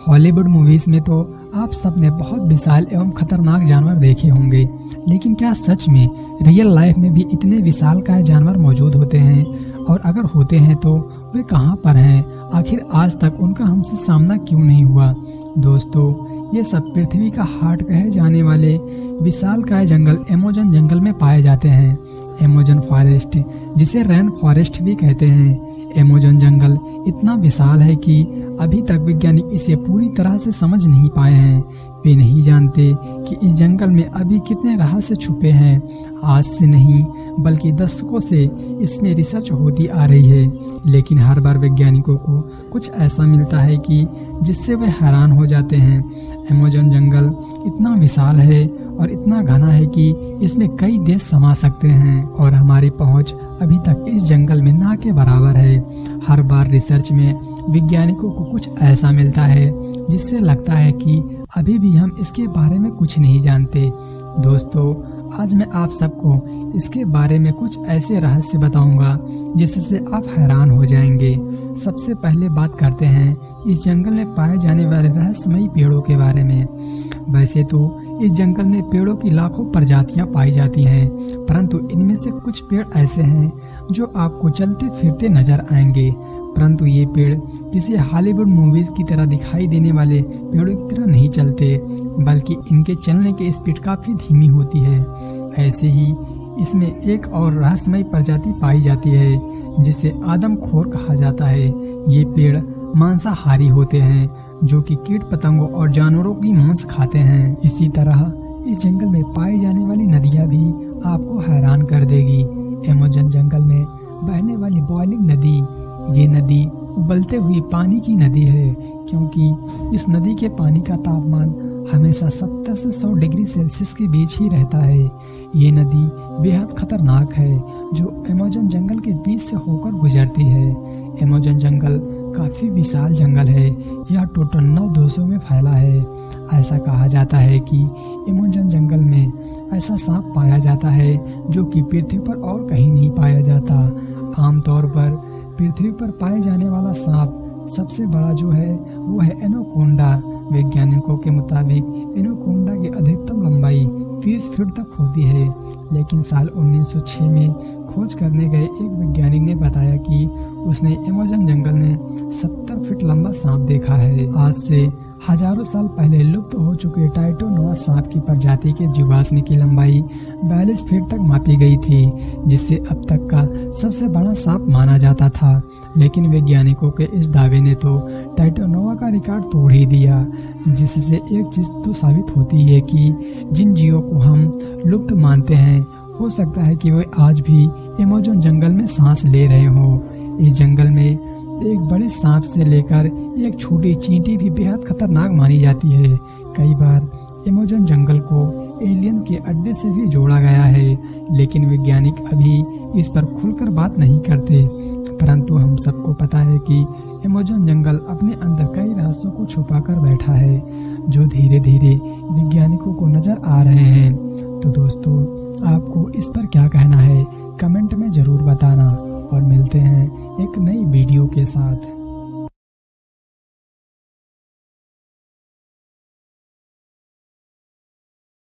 Hollywood movies में तो आप सबने बहुत विशाल एवं खतरनाक जानवर देखे होंगे, लेकिन क्या सच में रियल लाइफ में भी इतने विशालकाय जानवर मौजूद होते हैं? और अगर होते हैं तो वे कहां पर हैं? आखिर आज तक उनका हमसे सामना क्यों नहीं हुआ? दोस्तों, ये सब पृथ्वी का हार्ट कहे जाने वाले विशालकाय जंगल अमेज़न जंगल में पाए जाते हैं। अमेज़न फॉरेस्ट, जिसे रेन फॉरेस्ट भी कहते हैं। अमेज़न जंगल इतना विशाल है कि अभी तक वैज्ञानिक इसे पूरी तरह से समझ नहीं पाए हैं। वे नहीं जानते कि इस जंगल में अभी कितने रहस्य छुपे हैं। आज से नहीं बल्कि दशकों से इसमें रिसर्च होती आ रही है, लेकिन हर बार वैज्ञानिकों को कुछ ऐसा मिलता है कि जिससे वे हैरान हो जाते हैं। अमेज़न जंगल इतना विशाल है और इतना घना है कि इसमें कई देश समा सकते हैं, और हमारी पहुंच अभी तक इस जंगल में ना के बराबर है। हर बार रिसर्च में वैज्ञानिकों को कुछ ऐसा मिलता है जिससे लगता है कि अभी भी हम इसके बारे में कुछ नहीं जानते। दोस्तों, आज मैं आप सबको इसके बारे में कुछ ऐसे रहस्य बताऊंगा जिससे आप हैरान हो जाएंगे। सबसे पहले बात करते हैं इस जंगल में पाए जाने वाले रहस्यमयी पेड़ों के बारे में। वैसे तो इस जंगल में पेड़ों की लाखों प्रजातियां पाई जाती हैं, परंतु इनमें से कुछ पेड़ ऐसे हैं जो आपको चलते फिरते नजर आएंगे। परंतु ये पेड़ किसी हॉलीवुड मूवीज की तरह दिखाई देने वाले पेड़ों की तरह नहीं चलते, बल्कि इनके चलने की स्पीड काफी धीमी होती है। ऐसे ही इसमें एक और रहस्यमयी प्रजाति पाई जाती है जिसे आदमखोर कहा जाता है। ये पेड़ मांसाहारी होते हैं, जो कि कीट पतंगों और जानवरों की मांस खाते हैं। इसी तरह इस जंगल में पाई जाने वाली नदियां भी आपको हैरान कर देगी। अमेज़न जंगल में बहने वाली बॉइलिंग नदी, ये नदी उबलते हुए पानी की नदी है, क्योंकि इस नदी के पानी का तापमान हमेशा 70 से 100 डिग्री सेल्सियस के बीच ही रहता है। ये नदी बेहद खतरनाक है, जो अमेज़न जंगल के बीच से होकर गुजरती है। अमेज़न जंगल काफी विशाल जंगल है। यह टोटल 9 देशों में फैला है। ऐसा कहा जाता है कि अमेज़न जंगल में ऐसा सांप पाया जाता है जो कि पृथ्वी पर और कहीं नहीं पाया जाता। आमतौर पर पृथ्वी पर पाए जाने वाला सांप सबसे बड़ा जो है वो है एनाकोंडा। वैज्ञानिकों के मुताबिक एनाकोंडा की अधिकतम लंबाई 30 फीट तक होती है, लेकिन साल 1906 में खोज करने गए एक वैज्ञानिक ने बताया कि उसने अमेज़न जंगल में 70 फीट लंबा सांप देखा है। आज से हजारों साल पहले लुप्त हो चुके टाइटोनोआ सांप की प्रजाति के जीवाश्म की लंबाई 42 फीट तक मापी गई थी, जिससे अब तक का सबसे बड़ा सांप माना जाता था। लेकिन वैज्ञानिकों के इस दावे ने तो टाइटोनोआ का रिकॉर्ड तोड़ ही दिया, जिससे एक चीज तो साबित होती है कि जिन जीवों को हम लुप्त मानते हैं, हो सकता है कि वे आज भी अमेज़न जंगल में सांस ले रहे हों। इस जंगल में एक बड़े सांप से लेकर एक छोटी चींटी भी बेहद खतरनाक मानी जाती है। कई बार अमेज़न जंगल को एलियन के अड्डे से भी जोड़ा गया है, लेकिन वैज्ञानिक अभी इस पर खुलकर बात नहीं करते। परंतु हम सबको पता है कि अमेज़न जंगल अपने अंदर कई रहस्यों को छुपा कर बैठा है, जो धीरे धीरे वैज्ञानिकों को नजर आ रहे हैं। तो दोस्तों, आपको इस पर क्या कहना है, कमेंट में जरूर बताना, और मिलते हैं एक नई वीडियो के साथ।